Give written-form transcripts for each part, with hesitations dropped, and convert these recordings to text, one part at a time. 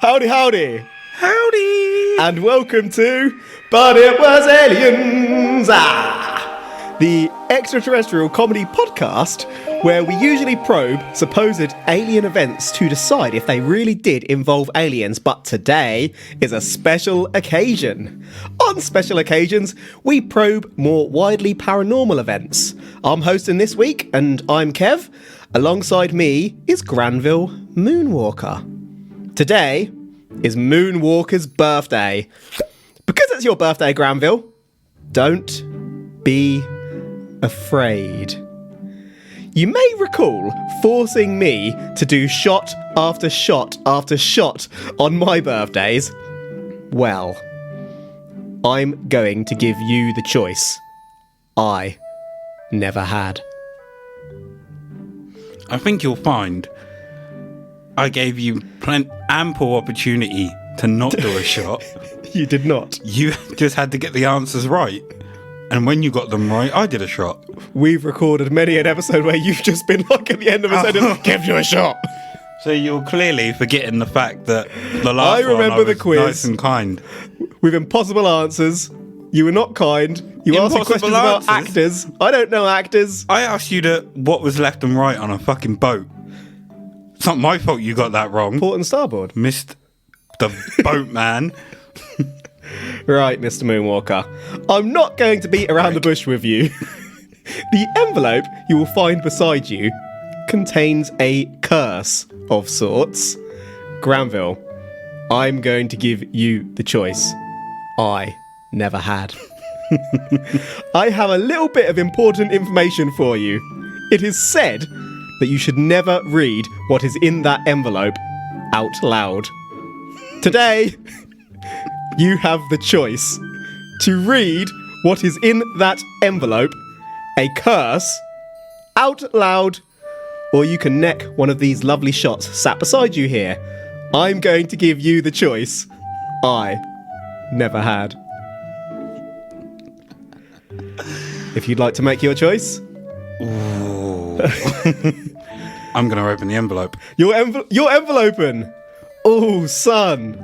Howdy, howdy. Howdy! And welcome to But It Was Aliens, the extraterrestrial comedy podcast where we usually probe supposed alien events to decide if they really did involve aliens, but today is a special occasion. On special occasions, we probe more widely paranormal events. I'm hosting this week, and I'm Kev. Alongside me is Granville Moonwalker. Today is Moonwalker's birthday. Because it's your birthday, Granville, don't be afraid. You may recall forcing me to do shot after shot after shot on my birthdays. Well, I'm going to give you the choice I never had. I think you'll find I gave you ample opportunity to not do a shot. You did not. You just had to get the answers right. And when you got them right, I did a shot. We've recorded many an episode where you've just been like at the end of a sentence, give you a shot. So you're clearly forgetting the fact that the last I remember one the was quiz. nice and kind. With impossible answers. You were not kind. You asked me questions about actors. I don't know actors. I asked you what was left and right on a fucking boat. It's not my fault you got that wrong. Port and starboard. Missed the boat, man. Right, Mr Moonwalker. I'm not going to beat around the bush with you. The envelope you will find beside you contains a curse of sorts. Granville, I'm going to give you the choice I never had. I have a little bit of important information for you. It is said that you should never read what is in that envelope out loud. Today, you have the choice to read what is in that envelope, a curse, out loud, or you can neck one of these lovely shots sat beside you here. I'm going to give you the choice I never had. If you'd like to make your choice. Ooh. I'm going to open the envelope. Your envelope open. Oh, son.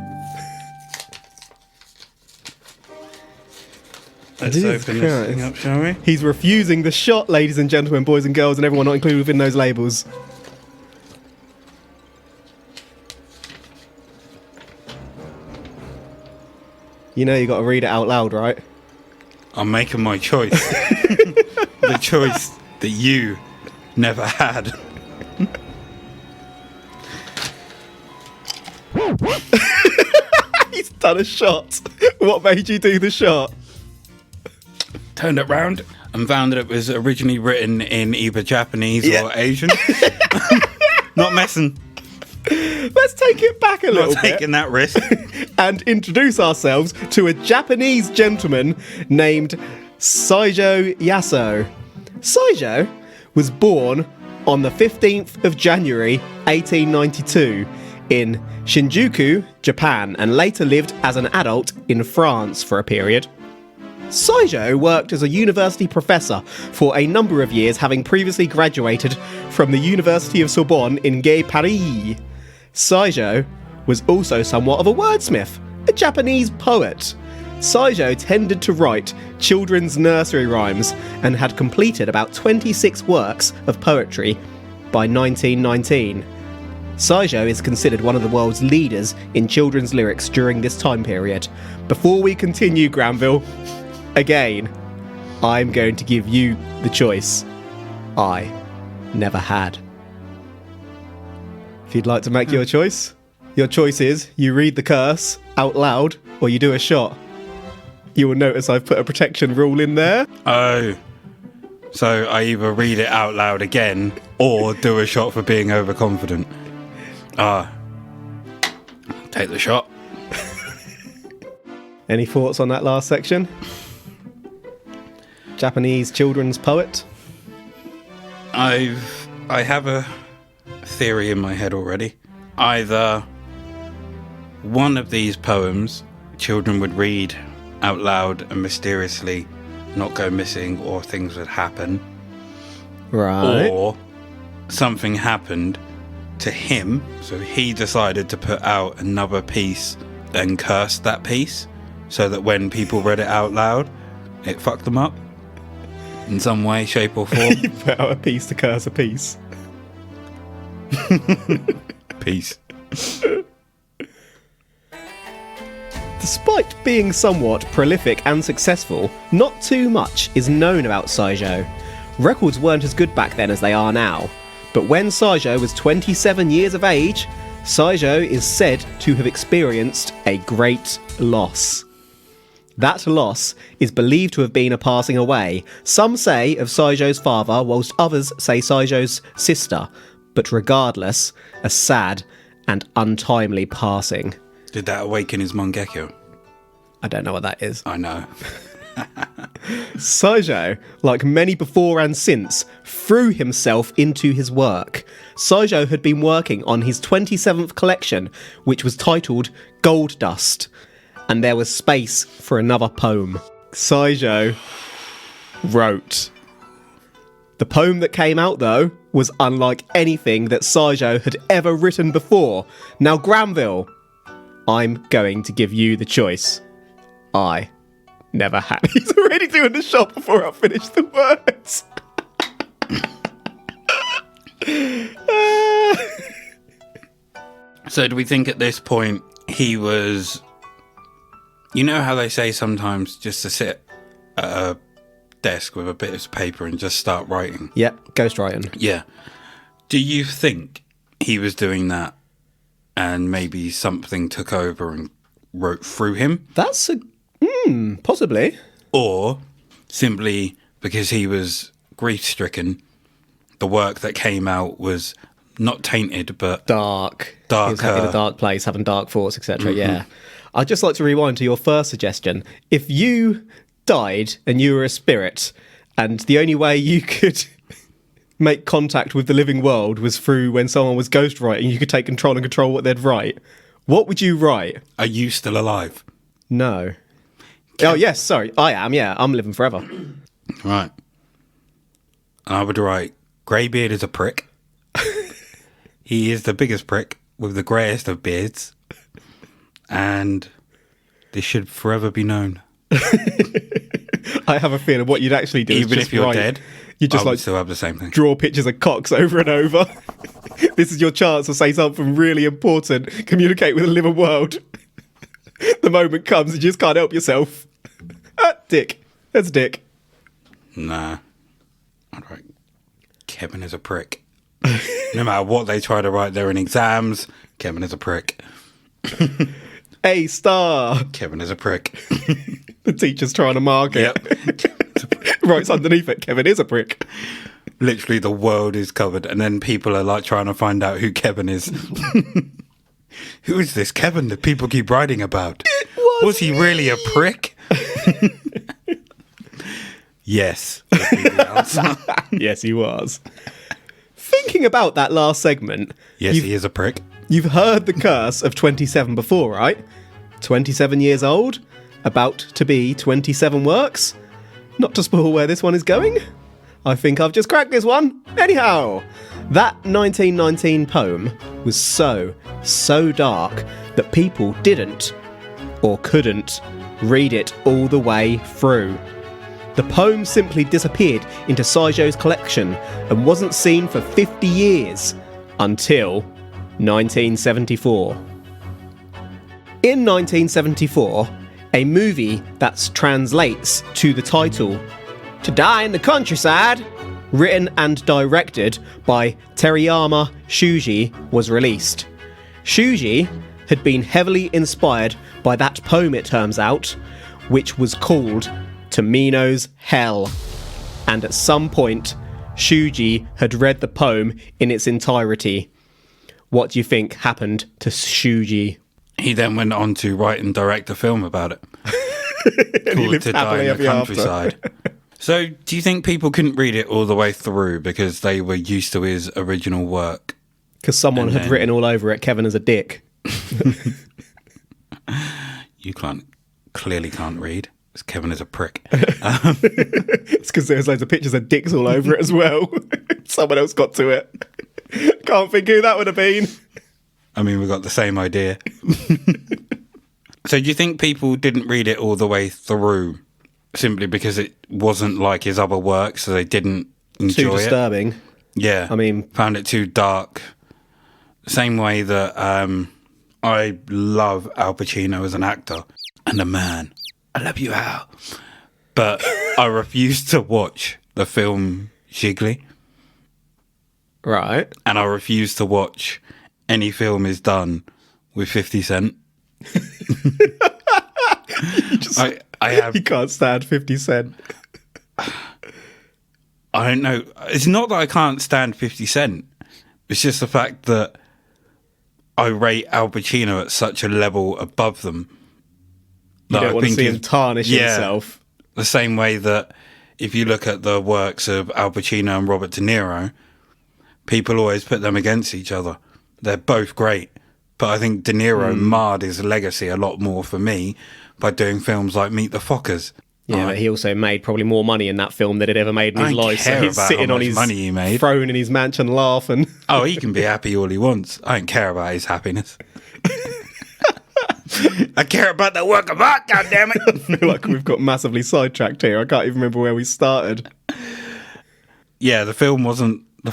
Let's open this thing up, shall we? He's refusing the shot, ladies and gentlemen, boys and girls, and everyone not included within those labels. You know you got to read it out loud, right? I'm making my choice. The choice that you never had. He's done a shot. What made you do the shot? Turned it round and found that it was originally written in either Japanese or Asian. Not messing. Let's take it back a little Not bit. taking that risk. And introduce ourselves to a Japanese gentleman named Saijo Yaso. Saijo was born on the 15th of January 1892 in Shinjuku, Japan, and later lived as an adult in France for a period. Saijo worked as a university professor for a number of years, having previously graduated from the University of Sorbonne in Gay Paris. Saijo was also somewhat of a wordsmith, a Japanese poet. Saijo tended to write children's nursery rhymes and had completed about 26 works of poetry by 1919. Saijo is considered one of the world's leaders in children's lyrics during this time period. Before we continue, Granville, again, I'm going to give you the choice I never had. If you'd like to make your choice is you read the curse out loud or you do a shot. You will notice I've put a protection rule in there. Oh. So I either read it out loud again or do a shot for being overconfident. Take the shot. Any thoughts on that last section? Japanese children's poet? I have a theory in my head already. Either one of these poems children would read out loud and mysteriously not go missing, or things would happen. Right. Or something happened to him. So he decided to put out another piece and curse that piece so that when people read it out loud, it fucked them up in some way, shape or form. You put out a piece to curse a piece. Peace. Despite being somewhat prolific and successful, not too much is known about Saijo. Records weren't as good back then as they are now, but when Saijo was 27 years of age, Saijo is said to have experienced a great loss. That loss is believed to have been a passing away. Some say of Saijo's father, whilst others say Saijo's sister, but regardless, a sad and untimely passing. Did that awaken his Mangekyo? I don't know what that is. I know. Saijo, like many before and since, threw himself into his work. Saijo had been working on his 27th collection, which was titled Gold Dust, and there was space for another poem. Saijo wrote. The poem that came out, though, was unlike anything that Saijo had ever written before. Now, Granville, I'm going to give you the choice. I never had. He's already doing the shot before I finish the words. So do we think at this point he was... You know how they say sometimes just to sit at a desk with a bit of paper and just start writing? Yep, ghostwriting. Yeah. Do you think he was doing that and maybe something took over and wrote through him? That's a... possibly. Or simply because he was grief-stricken, the work that came out was not tainted, but... Dark. Darker. He was in a dark place, having dark thoughts, etc. Yeah. I'd just like to rewind to your first suggestion. If you died and you were a spirit, and the only way you could make contact with the living world was through when someone was ghostwriting, you could take control and control what they'd write, what would you write? Are you still alive? No. Oh, yes, sorry. I am, yeah. I'm living forever. Right. I would write, Greybeard is a prick. He is the biggest prick with the greyest of beards. And this should forever be known. I have a feeling what you'd actually do Even is just if you're write, dead, you just I would like still have the same thing. draw pictures of cocks over and over. This is your chance to say something really important. Communicate with the living world. The moment comes, you just can't help yourself. Dick. That's Dick. Nah. I'd write, Kevin is a prick. No matter what they try to write there in exams, Kevin is a prick. A star. Kevin is a prick. The teacher's trying to mark it. Yep. Writes underneath it, Kevin is a prick. Literally the world is covered, and then people are like trying to find out who Kevin is. Who is this Kevin that people keep writing about? Was he really a prick? Yes. Would be the answer. Yes, he was. Thinking about that last segment, Yes, he is a prick. you've heard the curse of 27 before, right? 27 years old, about to be 27 works. Not to spoil where this one is going. I think I've just cracked this one. Anyhow, that 1919 poem was so dark that people didn't or couldn't read it all the way through. The poem simply disappeared into Saijo's collection and wasn't seen for 50 years until 1974. In 1974, a movie that translates to the title To Die in the Countryside, written and directed by Teriyama Shuji, was released. Shuji had been heavily inspired by that poem, it turns out, which was called Tomino's Hell. And at some point, Shuji had read the poem in its entirety. What do you think happened to Shuji? He then went on to write and direct a film about it. And he Called lived To Die happily in the ever after. Countryside. So, do you think people couldn't read it all the way through because they were used to his original work? Because someone had written all over it, Kevin is a dick. You clearly can't read. Because Kevin is a prick. It's because there's loads of pictures of dicks all over it as well. Someone else got to it. Can't think who that would have been. I mean, we got the same idea. So do you think people didn't read it all the way through simply because it wasn't like his other work, so they didn't enjoy Too disturbing. it? Yeah. I mean... Found it too dark. Same way that I love Al Pacino as an actor and a man. I love you, Al. But I refuse to watch the film Jiggly. Right. And I refuse to watch any film is done with 50 Cent. You can't stand 50 Cent. I don't know. It's not that I can't stand 50 Cent. It's just the fact that I rate Al Pacino at such a level above them. You don't want to see him tarnish himself. The same way that if you look at the works of Al Pacino and Robert De Niro, people always put them against each other. They're both great. But I think De Niro marred his legacy a lot more for me by doing films like Meet the Fockers. Yeah, but he also made probably more money in that film than he'd ever made in his life. So he's sitting on his money he made. throne in his mansion laughing. Oh, he can be happy all he wants. I don't care about his happiness. I care about the work of art, goddammit. I feel like we've got massively sidetracked here. I can't even remember where we started. Yeah, the poem wasn't. The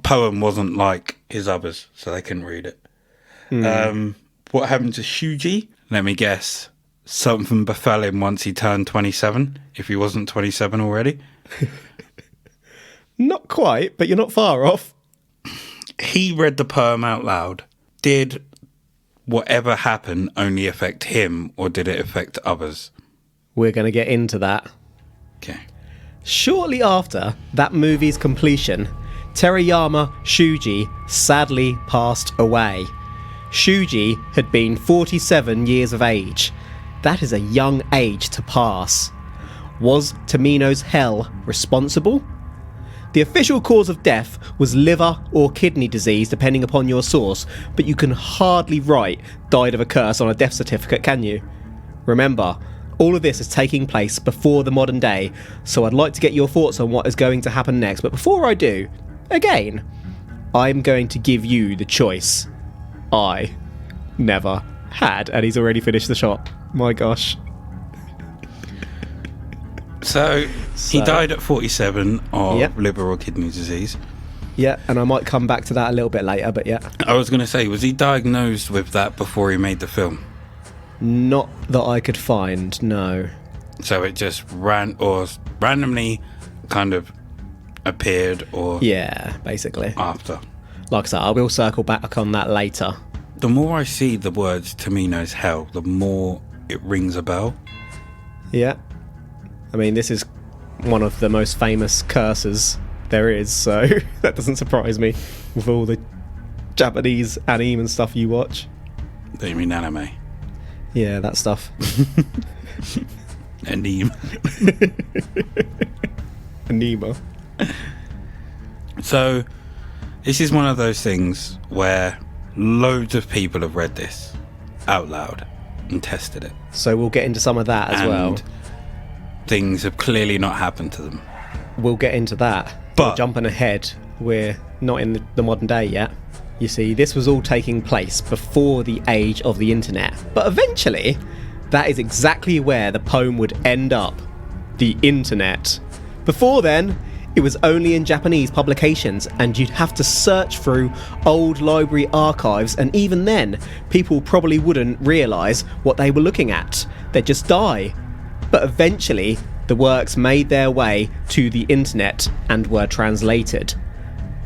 poem wasn't like his others, so they couldn't read it. What happened to Shuji? Let me guess. Something befell him once he turned 27, if he wasn't 27 already. Not quite, but you're not far off. He read the poem out loud. Did whatever happened only affect him, or did it affect others? We're going to get into that. Okay. Shortly after that movie's completion, Terayama Shuji sadly passed away. Shuji had been 47 years of age. That is a young age to pass. Was Tomino's hell responsible? The official cause of death was liver or kidney disease, depending upon your source, but you can hardly write died of a curse on a death certificate, can you? Remember, all of this is taking place before the modern day, so I'd like to get your thoughts on what is going to happen next. But before I do, again, I'm going to give you the choice I never had. And he's already finished the shot. My gosh. So he died at 47 of Yep. liver or kidney disease. Yeah, and I might come back to that a little bit later, but yeah. I was going to say, was he diagnosed with that before he made the film? Not that I could find, no. So it just randomly kind of appeared, or Yeah, basically. after. Like I said, I will circle back on that later. The more I see the words Tomino's hell, the more it rings a bell. Yeah. I mean, this is one of the most famous curses there is, so that doesn't surprise me with all the Japanese anime and stuff you watch. Do you mean anime? Yeah, that stuff. Anime. Anima. So, this is one of those things where loads of people have read this out loud and tested it. So we'll get into some of that as well. Things have clearly not happened to them. We'll get into that. But jumping ahead, we're not in the modern day yet. You see, this was all taking place before the age of the internet. But eventually, that is exactly where the poem would end up. The internet. Before then, it was only in Japanese publications, and you'd have to search through old library archives, and even then, people probably wouldn't realise what they were looking at. They'd just die. But eventually, the works made their way to the internet and were translated.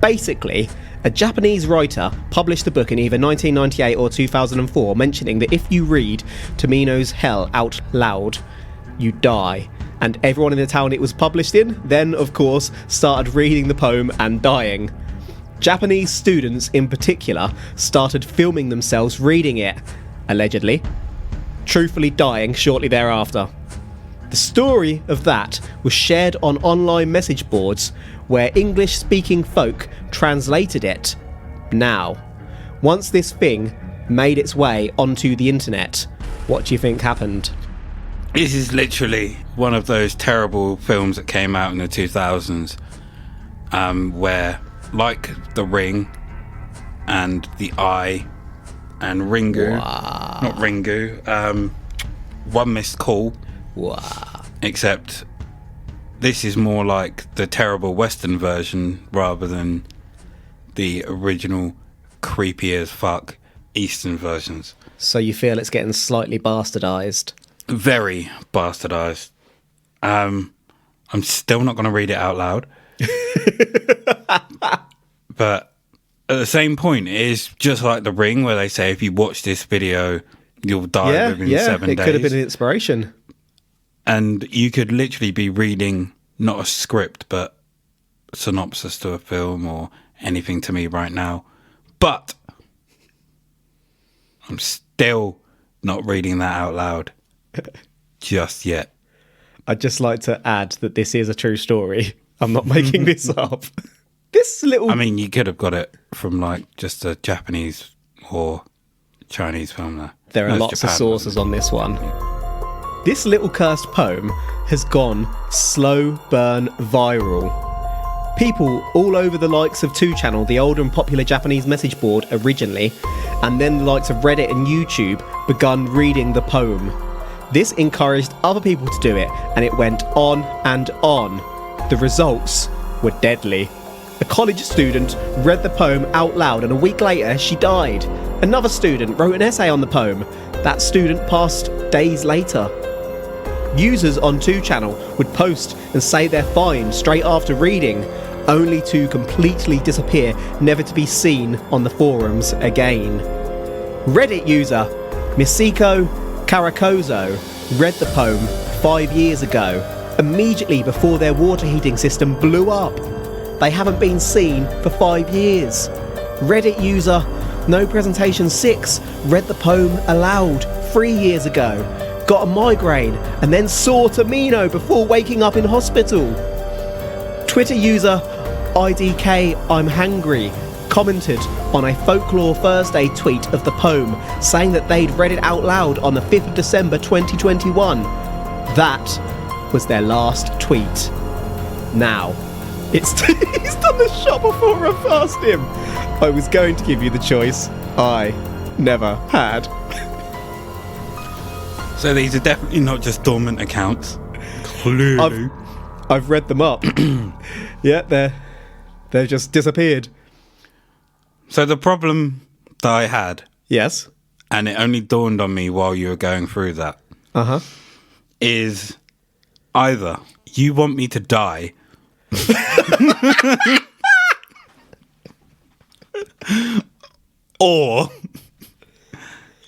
Basically, a Japanese writer published a book in either 1998 or 2004 mentioning that if you read Tomino's Hell out loud, you die. And everyone in the town it was published in then, of course, started reading the poem and dying. Japanese students in particular started filming themselves reading it, allegedly, truthfully dying shortly thereafter. The story of that was shared on online message boards where English-speaking folk translated it. Now, once this thing made its way onto the internet, what do you think happened? This is literally one of those terrible films that came out in the 2000s where like The Ring and The Eye and Ringu. Wow. Not Ringu. One Missed Call. Wow. Except this is more like the terrible Western version rather than the original creepy as fuck Eastern versions. So you feel it's getting slightly bastardized? Very bastardized. I'm still not going to read it out loud. But at the same point, it is just like The Ring, where they say if you watch this video, you'll die within 7 days. It could have been an inspiration. And you could literally be reading not a script, but a synopsis to a film or anything to me right now. But I'm still not reading that out loud just yet. I'd just like to add that this is a true story. I'm not making this up. This little... I mean, you could have got it from like just a Japanese or Chinese film there. There are lots of sources on this one. This little cursed poem has gone slow burn viral. People all over the likes of 2channel, the older and popular Japanese message board originally, and then the likes of Reddit and YouTube begun reading the poem. This encouraged other people to do it, and it went on and on. The results were deadly. A college student read the poem out loud, and a week later she died. Another student wrote an essay on the poem. That student passed days later. Users on 2channel would post and say they're fine straight after reading, only to completely disappear, never to be seen on the forums again. Reddit user Misiko Caracozo read the poem 5 years ago, immediately before their water heating system blew up. They haven't been seen for 5 years. Reddit user No Presentation 6 read the poem aloud 3 years ago, got a migraine, and then saw Tomino before waking up in hospital. Twitter user IDK I'm Hangry commented on a Folklore Thursday tweet of the poem, saying that they'd read it out loud on the 5th of December 2021. That was their last tweet. Now, he's done the shot before I asked him. I was going to give you the choice. I never had. So these are definitely not just dormant accounts. Clearly. I've read them up. Yeah, they're just disappeared. So the problem that I had, Yes. and it only dawned on me while you were going through that, is either you want me to die or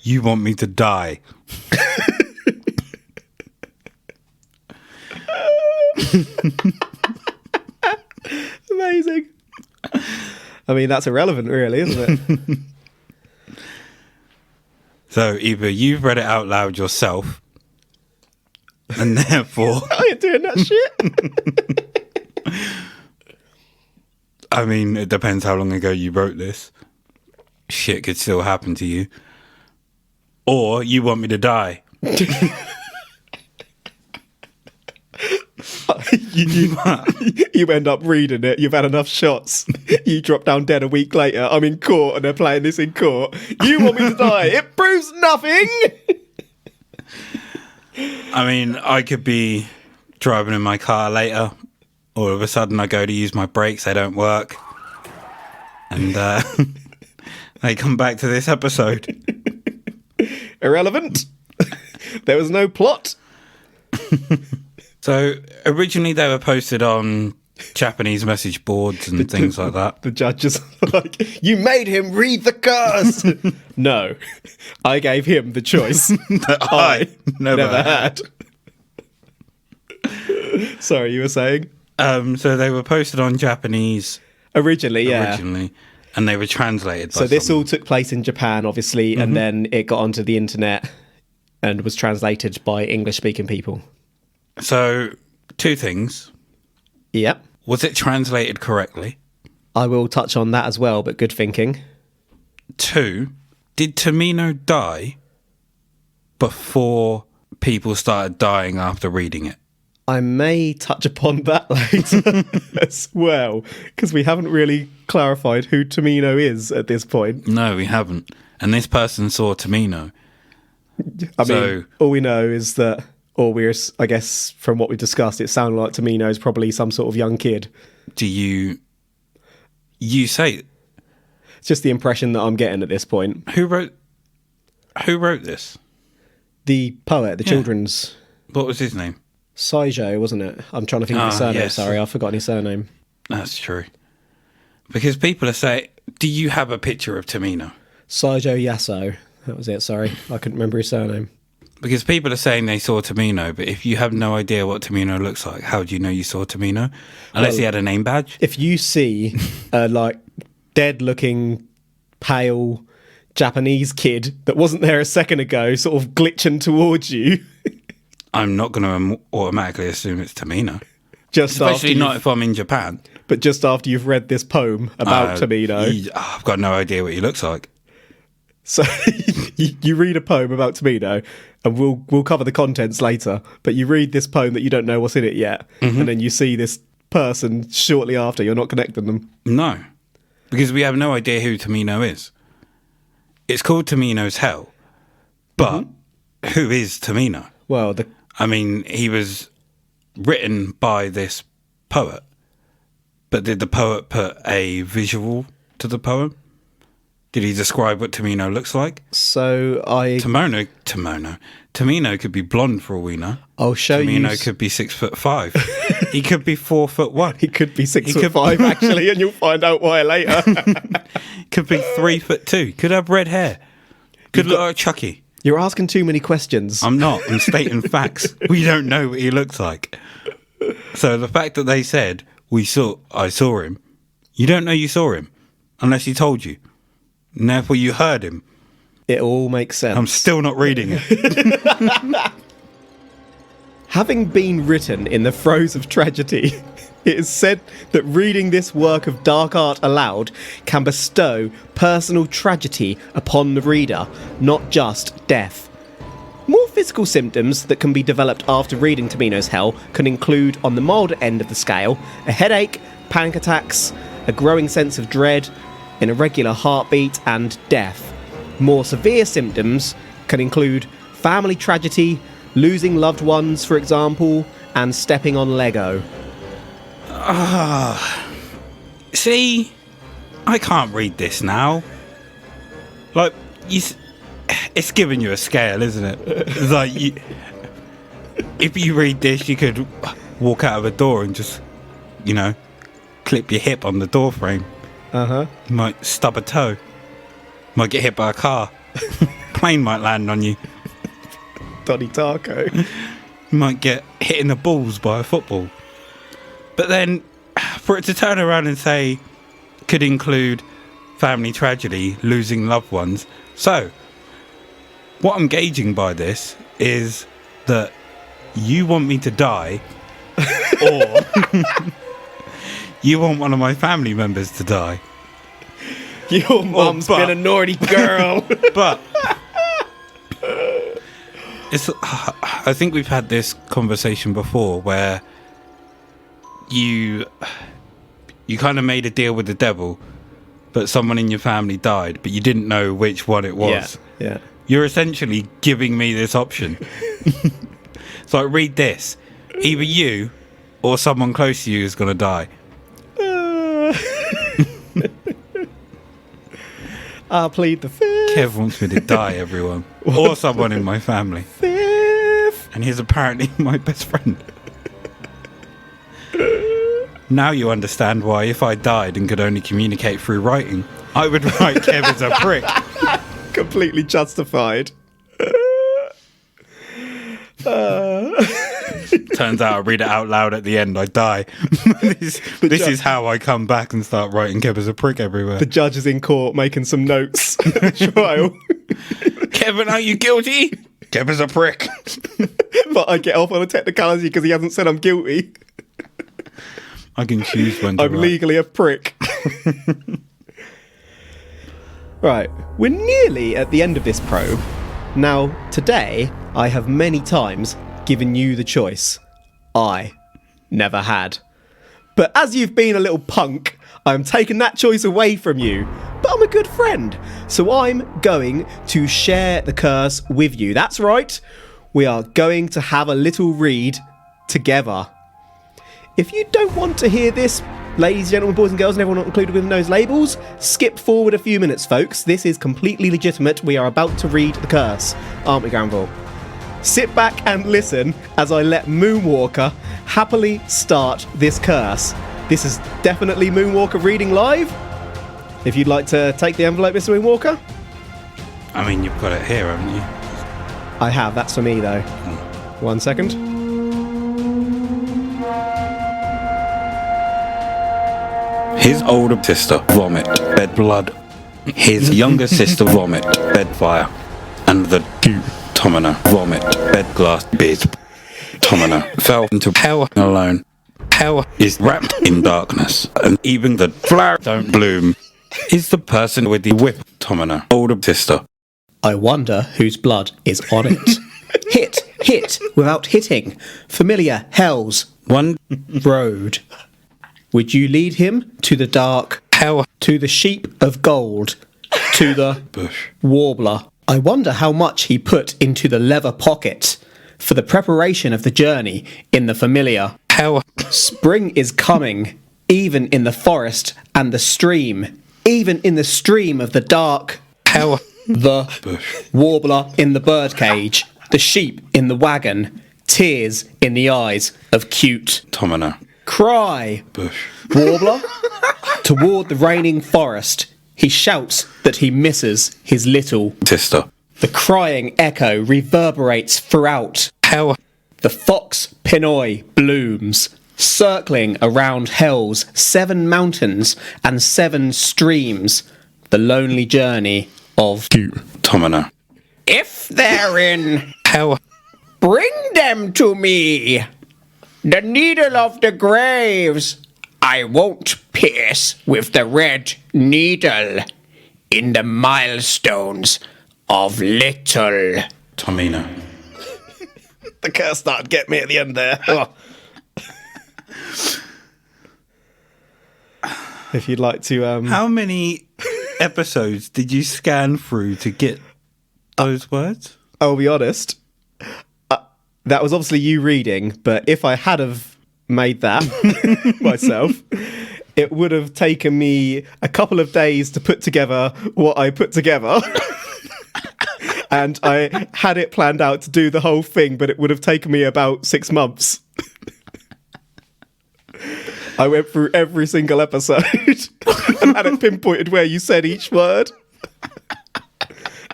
you want me to die. Amazing. I mean, that's irrelevant, really, isn't it? So either you've read it out loud yourself, and therefore... I ain't doing that shit. I mean, it depends how long ago you wrote this. Shit could still happen to you. Or you want me to die. You end up reading it, you've had enough shots, you drop down dead a week later, I'm in court and they're playing this in court. You want me to die? It proves nothing! I mean, I could be driving in my car later, all of a sudden I go to use my brakes, they don't work, and they come back to this episode. Irrelevant. There was no plot. So originally they were posted on Japanese message boards and things like that. The judges are like, you made him read the curse. No, I gave him the choice that I never had. Sorry, you were saying? So they were posted on Japanese originally, and they were translated by So this someone. all took place in Japan, obviously, and then it got onto the internet and was translated by English-speaking people. So, two things. Yep. Was it translated correctly? I will touch on that as well, but good thinking. 2, did Tomino die before people started dying after reading it? I may touch upon that later as well, because we haven't really clarified who Tomino is at this point. No, we haven't. And this person saw Tomino. I mean, all we know is that, I guess, from what we discussed, it sounded like Tomino's probably some sort of young kid. Do you say... It's just the impression that I'm getting at this point. Who wrote this? The poet, the children's... What was his name? Saijo, wasn't it? I'm trying to think of his surname. Yes. Sorry, I've forgotten his surname. That's true. Because people are saying, do you have a picture of Tomino? Saijo Yasso. That was it, sorry. I couldn't remember his surname. Because people are saying they saw Tomino, but if you have no idea what Tomino looks like, how do you know you saw Tomino? Unless he had a name badge? If you see a, dead-looking, pale Japanese kid that wasn't there a second ago sort of glitching towards you... I'm not going to automatically assume it's Tomino. Especially not if I'm in Japan. But just after you've read this poem about Tomino. I've got no idea what he looks like. So you read a poem about Tomino, and we'll cover the contents later, but you read this poem that you don't know what's in it yet, and then you see this person shortly after, you're not connecting them. No, because we have no idea who Tomino is. It's called Tomino's Hell, but who is Tomino? Well, he was written by this poet, but did the poet put a visual to the poem? Did he describe what Tomino looks like? So Tomino could be blonde for all we know. I'll show you. Tomino could be 6'5". He could be 4'1". He could be 6'5", actually, and you'll find out why later. Could be 3'2". Could have red hair. Could look like Chucky. You're asking too many questions. I'm not. I'm stating facts. We don't know what he looks like. So the fact that they said I saw him, you don't know you saw him unless he told you. And therefore you heard him. It all makes sense. I'm still not reading it. Having been written in the throes of tragedy, it is said that reading this work of dark art aloud can bestow personal tragedy upon the reader, not just death. More physical symptoms that can be developed after reading Tomino's Hell can include, on the milder end of the scale, a headache, panic attacks, a growing sense of dread, an irregular heartbeat, and death. More severe symptoms can include family tragedy, losing loved ones, for example, and stepping on Lego. See, I can't read this now. It's giving you a scale, isn't it? It's like, if you read this, you could walk out of a door and just, clip your hip on the door frame. You might stub a toe. Might get hit by a car. Plane might land on you. Donnie Darko. You might get hit in the balls by a football. But then, for it to turn around and say, could include family tragedy, losing loved ones. So, what I'm gauging by this is that you want me to die, or you want one of my family members to die. Your mum's been a naughty girl. But I think we've had this conversation before where you kind of made a deal with the devil, but someone in your family died, but you didn't know which one it was. Yeah. You're essentially giving me this option. So read this. Either you or someone close to you is going to die. I'll plead the fifth. Kev wants me to die, everyone. Or someone in my family. Fifth. And he's apparently my best friend. Now you understand why if I died and could only communicate through writing, I would write Kev as a prick. Completely justified. Turns out I read it out loud at the end, I die. This is how I come back and start writing Kev as a prick everywhere. The judge is in court making some notes at the trial. Kevin, are you guilty? Kev is a prick. But I get off on a technicality because he hasn't said I'm guilty. I can choose when to I'm write. legally a prick. Right, we're nearly at the end of this probe. Now, today, I have many times given you the choice. I never had. But as you've been a little punk, I'm taking that choice away from you. But I'm a good friend, so I'm going to share the curse with you. That's right, we are going to have a little read together. If you don't want to hear this, ladies, gentlemen, boys and girls, and everyone not included with those labels, skip forward a few minutes, folks. This is completely legitimate. We are about to read the curse, aren't we, Granville? Sit back and listen as I let Moonwalker happily start this curse. This is definitely Moonwalker reading live. If you'd like to take the envelope, Mr. Moonwalker. I mean, you've got it here, haven't you? I have. That's for me, though. 1 second. His older sister, vomit, bed blood. His younger sister, vomit, bed fire. And the Tomino, vomit, bed glass, biz. Tomino fell into hell alone. Hell is wrapped in darkness, and even the flower don't bloom. Is the person with the whip, Tomino, older sister. I wonder whose blood is on it. Hit, without hitting. Familiar hells. One Road. Would you lead him to the dark, hell, to the sheep of gold, to the bush, warbler? I wonder how much he put into the leather pocket for the preparation of the journey in the familiar. hell, Spring is coming, even in the forest and the stream, even in the stream of the dark. hell, The bush, warbler in the birdcage, the sheep in the wagon, tears in the eyes of cute. Tomino, Cry, bush, warbler. Toward the raining forest, he shouts that he misses his little. sister. The crying echo reverberates throughout. Hell, The fox Pinoy blooms, circling around hell's 7 mountains and 7 streams. The lonely journey of Tomino, If they're in, hell, bring them to me. The needle of the graves I won't pierce with the red needle in the milestones of little. Tomino. The curse started getting me at the end there. Oh. If you'd like to... How many episodes did you scan through to get those words? I'll be honest, that was obviously you reading, but if I had have made that myself, it would have taken me a couple of days to put together what I put together. And I had it planned out to do the whole thing, but it would have taken me about 6 months. I went through every single episode and had it pinpointed where you said each word.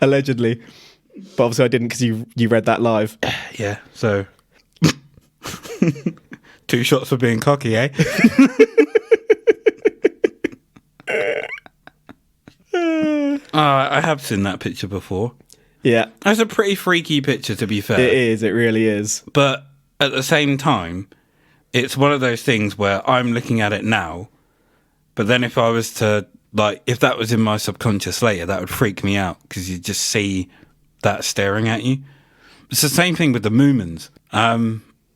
Allegedly. But obviously I didn't because you read that live. Yeah, so 2 shots for being cocky, eh? I have seen that picture before. Yeah. That's a pretty freaky picture, to be fair. It is, it really is. But at the same time, it's one of those things where I'm looking at it now, but then if I was to, like, if that was in my subconscious later, that would freak me out because you just see that staring at you. It's the same thing with the Moomins.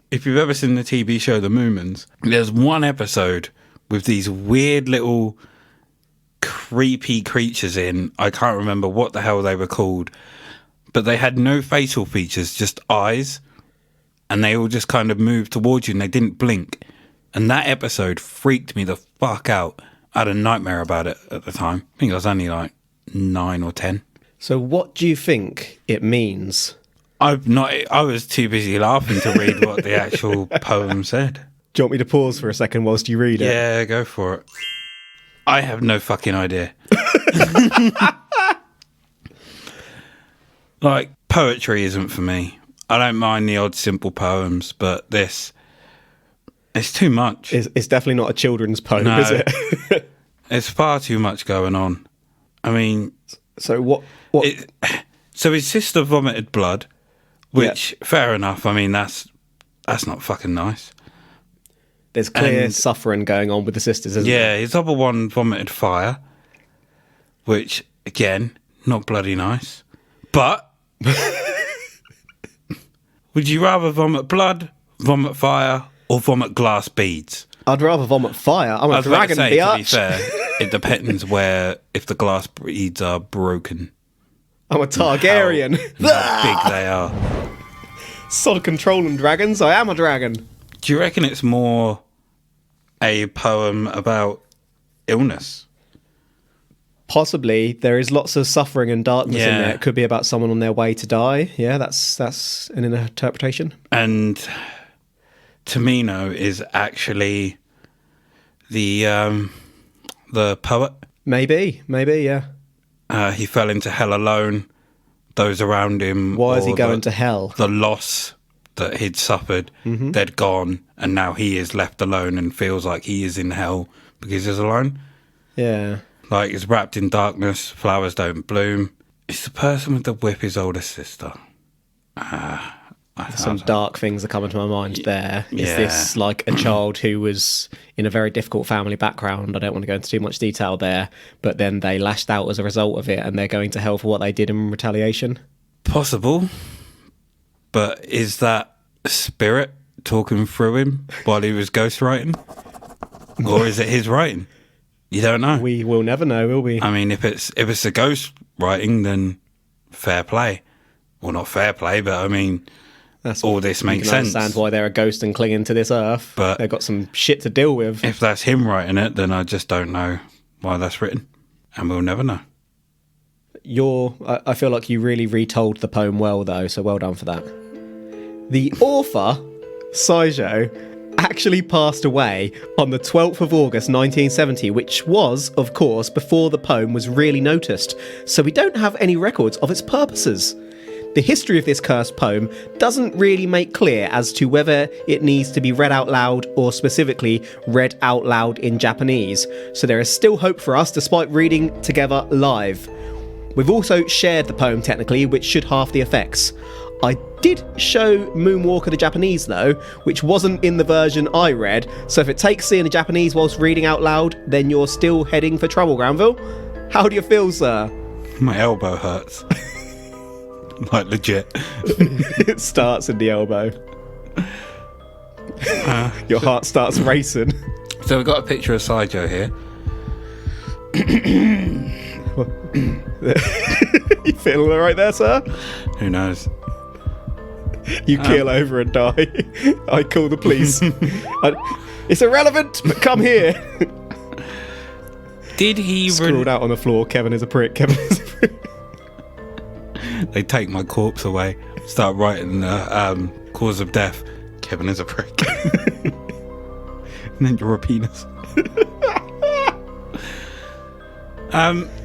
If you've ever seen the TV show The Moomins, there's one episode with these weird little creepy creatures in. I can't remember what the hell they were called, but they had no facial features, just eyes, and they all just kind of moved towards you and they didn't blink. And that episode freaked me the fuck out. I had a nightmare about it at the time. I think I was only like 9 or 10. So what do you think it means? I was too busy laughing to read what the actual poem said. Do you want me to pause for a second whilst you read it? Yeah, go for it. I have no fucking idea. Like, poetry isn't for me. I don't mind the odd simple poems, but it's too much. It's definitely not a children's poem, No. is it? It's far too much going on. I mean... So what? So his sister vomited blood, which, fair enough. I mean, that's not fucking nice. There's clear And- suffering going on with the sisters, isn't there? Yeah, his other one vomited fire, which, again, not bloody nice. But would you rather vomit blood, vomit fire, or vomit glass beads? I'd rather vomit fire. I'm I a was about to dragon, say, to be bitch. fair, it depends where, if the glass beads are broken, I'm a Targaryen. how big they are. Sod controlling dragons. I am a dragon. Do you reckon it's more a poem about illness? Possibly. There is lots of suffering and darkness in Yeah. there. It could be about someone on their way to die. Yeah, that's an interpretation. And Tomino is actually the poet. Maybe, yeah. He fell into hell alone. Those around him. Why is he or going to hell? The loss that he'd suffered, they'd gone, and now he is left alone and feels like he is in hell because he's alone. Yeah. Like, he's wrapped in darkness, flowers don't bloom. Is the person with the whip his older sister? Some dark things are coming to my mind there. Is Yeah. this like a child who was in a very difficult family background? I don't want to go into too much detail there, but then they lashed out as a result of it and they're going to hell for what they did in retaliation? Possible. But is that spirit talking through him while he was ghostwriting? Or is it his writing? You don't know. We will never know, will we? I mean, if it's a ghost writing, then fair play. Well, not fair play, but I mean, all this makes you can sense. understand why they're a ghost and clinging to this earth. But they've got some shit to deal with. If that's him writing it, then I just don't know why that's written. And we'll never know. I feel like you really retold the poem well, though, so well done for that. The author, Saijo, actually passed away on the 12th of August 1970, which was, of course, before the poem was really noticed, so we don't have any records of its purposes. The history of this cursed poem doesn't really make clear as to whether it needs to be read out loud or specifically read out loud in Japanese, so there is still hope for us despite reading together live. We've also shared the poem technically, which should halve the effects. I did show Moonwalker the Japanese though, which wasn't in the version I read, so if it takes seeing the Japanese whilst reading out loud, then you're still heading for trouble, Granville. How do you feel, sir? My elbow hurts. Like, legit. It starts in the elbow. Your heart starts racing. So we've got a picture of Saijo here. You feeling all right there, sir? Who knows? You keel over and die. I call the police. It's irrelevant, but come here. Did he... Scrawled out on the floor, Kevin is a prick, Kevin is a prick. They take my corpse away, start writing the cause of death. Kevin is a prick. And then you're a penis.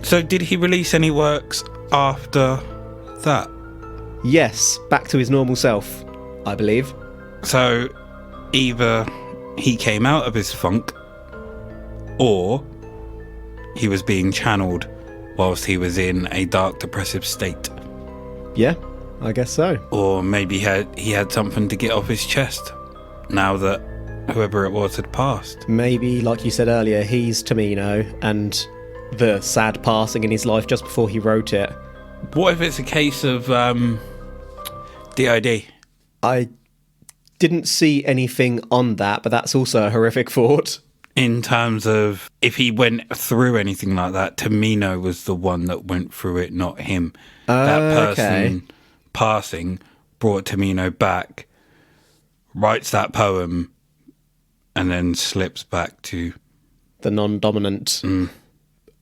So did he release any works after that? Yes, back to his normal self, I believe. So either he came out of his funk, or he was being channeled whilst he was in a dark, depressive state. Yeah, I guess so. Or maybe he had something to get off his chest now that whoever it was had passed. Maybe, like you said earlier, he's Tomino and the sad passing in his life just before he wrote it. What if it's a case of DID? I didn't see anything on that, but that's also a horrific thought. In terms of if he went through anything like that, Tomino was the one that went through it, not him. That person passing brought Tomino back, writes that poem, and then slips back to the non-dominant.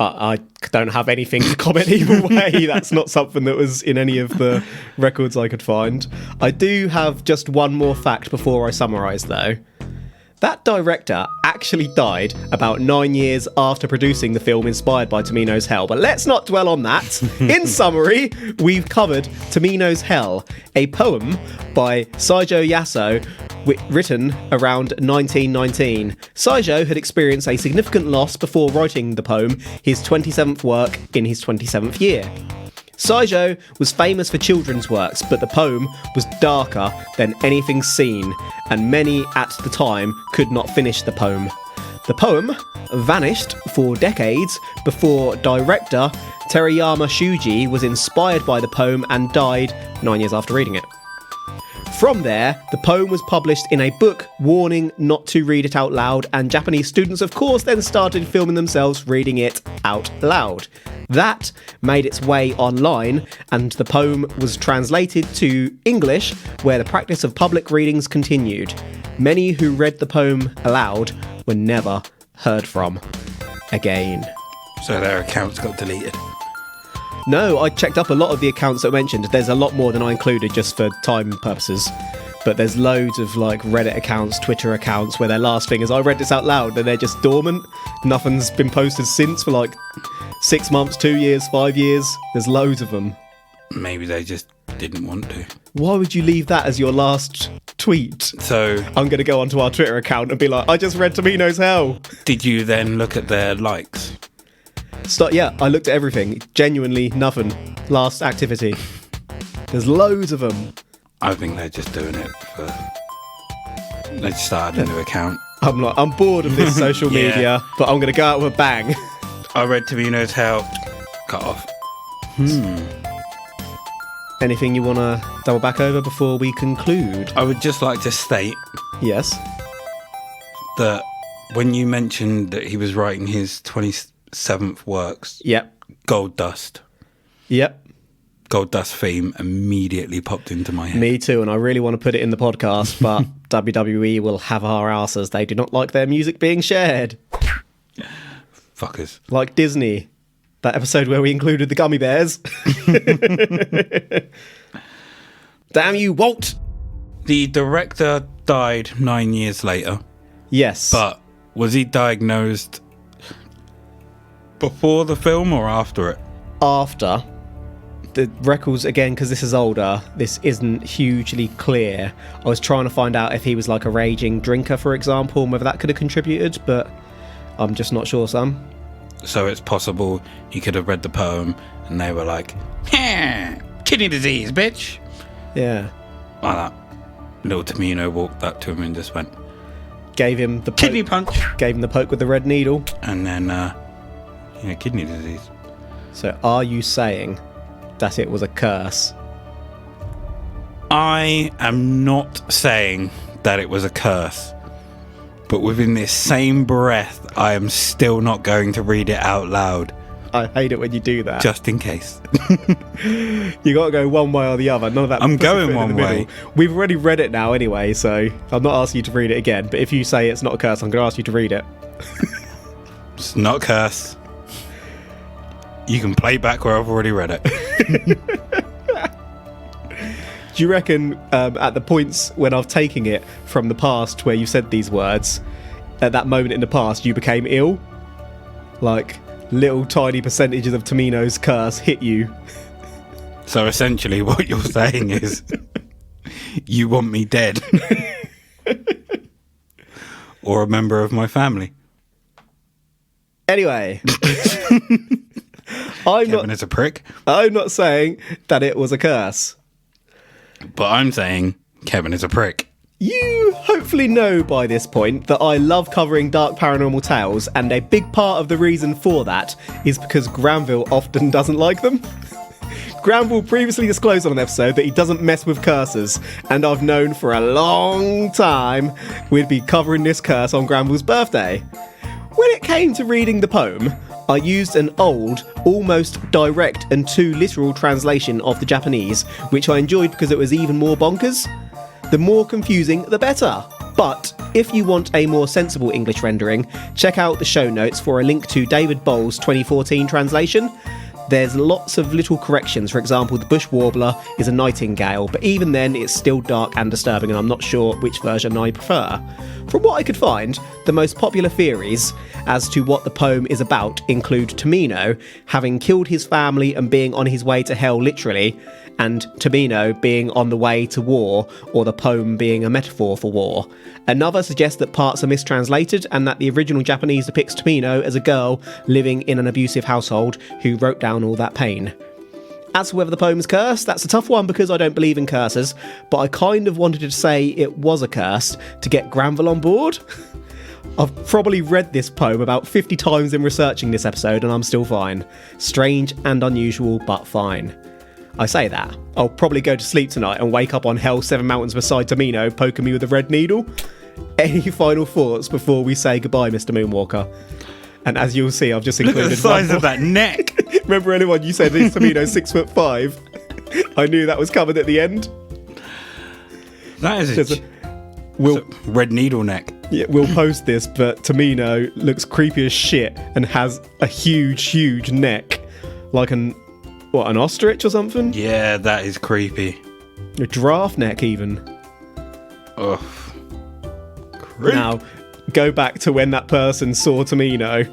I don't have anything to comment either way. That's not something that was in any of the records I could find. I do have just one more fact before I summarise, though. That director actually died about 9 years after producing the film inspired by Tomino's Hell, but let's not dwell on that. In summary, we've covered Tomino's Hell, a poem by Saijo Yaso, written around 1919. Saijo had experienced a significant loss before writing the poem, his 27th work in his 27th year. Saijo was famous for children's works, but the poem was darker than anything seen, and many at the time could not finish the poem. The poem vanished for decades before director Terayama Shuji was inspired by the poem and died 9 years after reading it. From there, the poem was published in a book warning not to read it out loud, and Japanese students, of course, then started filming themselves reading it out loud. That made its way online, and the poem was translated to English, where the practice of public readings continued. Many who read the poem aloud were never heard from again. So their accounts got deleted. No, I checked up a lot of the accounts that were mentioned. There's a lot more than I included just for time purposes. But there's loads of like Reddit accounts, Twitter accounts, where their last thing is, I read this out loud, and they're just dormant. Nothing's been posted since for like 6 months, 2 years, 5 years. There's loads of them. Maybe they just didn't want to. Why would you leave that as your last tweet? So I'm going to go onto our Twitter account and be like, I just read Tomino's Hell. did you then look at their likes? Yeah, I looked at everything. Genuinely nothing. Last activity. There's loads of them. I think they're just doing it for... They just started a new account. I'm bored of this social Yeah. media, but I'm going to go out with a bang. I read Tomino's Hell. Cut off. Anything you want to double back over before we conclude? I would just like to state Yes. that when you mentioned that he was writing his 27th works, Yep. Gold Dust theme immediately popped into my head. Me too, and I really want to put it in the podcast, but WWE will have our asses. They do not like their music being shared. Fuckers. Like Disney. That episode where we included the gummy bears. Damn you, Walt! The director died 9 years later, Yes. but was he diagnosed before the film or after it? After. The records, again, because this is older, this isn't hugely clear. I was trying to find out if he was like a raging drinker, for example, and whether that could have contributed, but I'm just not sure, Sam. So it's possible he could have read the poem and they were like, kidney disease, bitch. Yeah. Like that. Little Tomino walked up to him and just went, Gave him the kidney punch. Gave him the poke with the red needle. And then, kidney disease. So are you saying that it was a curse? I am not saying that it was a curse. But within this same breath, I am still not going to read it out loud. I hate it when you do that. Just in case. You got to go one way or the other. None of that. I'm going pussyfoot in one the middle. way. We've already read it now anyway, so I'm not asking you to read it again. But if you say it's not a curse, I'm going to ask you to read it. It's not a curse. You can play back where I've already read it. Do you reckon at the points when I've taken it from the past where you said these words, at that moment in the past, you became ill? Like, little tiny percentages of Tomino's curse hit you. So essentially what you're saying is you want me dead. Or a member of my family. Anyway. Kevin is a prick. I'm not saying that it was a curse. But I'm saying Kevin is a prick. You hopefully know by this point that I love covering dark paranormal tales, and a big part of the reason for that is because Granville often doesn't like them. Granville previously disclosed on an episode that he doesn't mess with curses, and I've known for a long time we'd be covering this curse on Granville's birthday. When it came to reading the poem, I used an old, almost direct and too literal translation of the Japanese, which I enjoyed because it was even more bonkers. The more confusing, the better. But if you want a more sensible English rendering, check out the show notes for a link to David Bowles' 2014 translation. There's lots of little corrections. For example, the bush warbler is a nightingale, but even then it's still dark and disturbing, and I'm not sure which version I prefer. From what I could find, the most popular theories as to what the poem is about include Tomino having killed his family and being on his way to hell literally, and Tomino being on the way to war, or the poem being a metaphor for war. Another suggests that parts are mistranslated and that the original Japanese depicts Tomino as a girl living in an abusive household who wrote down all that pain. As for whether the poem is cursed, that's a tough one because I don't believe in curses, but I kind of wanted to say it was a curse to get Granville on board. I've probably read this poem about 50 times in researching this episode and I'm still fine. Strange and unusual, but fine. I say that. I'll probably go to sleep tonight and wake up on hell 7 mountains beside Tomino poking me with a red needle. Any final thoughts before we say goodbye, Mr Moonwalker? And as you'll see, I've just included Look at the size of that neck. Remember anyone you said Tomino's 6'5"? I knew that was covered at the end. That is a red needle neck. Yeah, we'll post this, but Tomino looks creepy as shit and has a huge neck. Like an ostrich or something? Yeah, that is creepy. A giraffe neck, even. Ugh. Now, go back to when that person saw Tomino.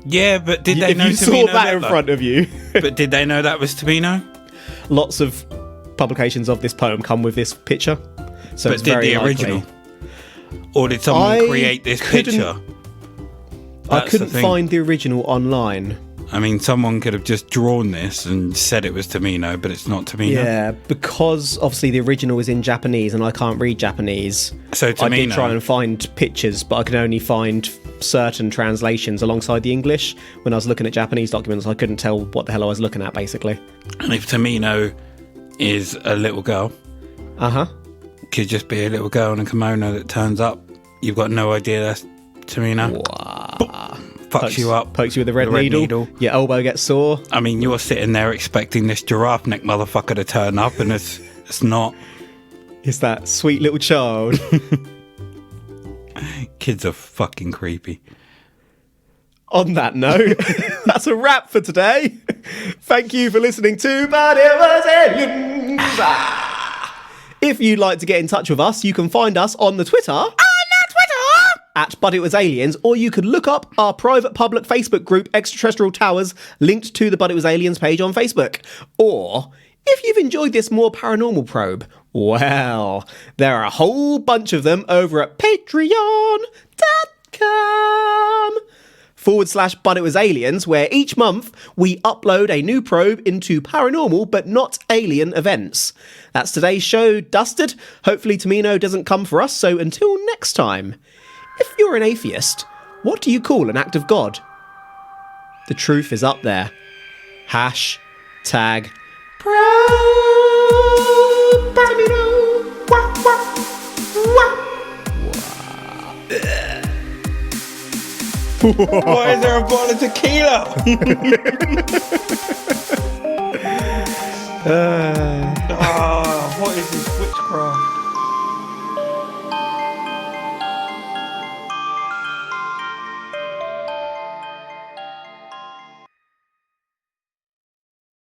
Yeah, but did they know you Tomino? Saw that in front of you. But did they know that was Tomino? Lots of publications of this poem come with this picture. So but it's did very the likely. original? Or did someone create this picture? I couldn't find the original online. I mean, someone could have just drawn this and said it was Tomino, but it's not Tomino. Yeah, because obviously the original is in Japanese and I can't read Japanese. So Tomino, I did try and find pictures, but I could only find certain translations alongside the English. When I was looking at Japanese documents, I couldn't tell what the hell I was looking at, basically. And if Tomino is a little girl, could just be a little girl in a kimono that turns up. You've got no idea that's Tomino. Wow. Fucks you up. Pokes you with a red needle. Your elbow gets sore. I mean, you're sitting there expecting this giraffe neck motherfucker to turn up, and it's not. It's that sweet little child. Kids are fucking creepy. On that note, that's a wrap for today. Thank you for listening to But It Was Aliens. If you'd like to get in touch with us, you can find us on the Twitter. At But It Was Aliens, or you could look up our private public Facebook group, Extraterrestrial Towers, linked to the But It Was Aliens page on Facebook. Or, if you've enjoyed this more paranormal probe, well, there are a whole bunch of them over at patreon.com/But It Was Aliens, where each month we upload a new probe into paranormal but not alien events. That's today's show dusted. Hopefully Tomino doesn't come for us, so until next time. If you're an atheist, what do you call an act of God? The truth is up there. #proud Why is there a bottle of tequila? What is this witchcraft?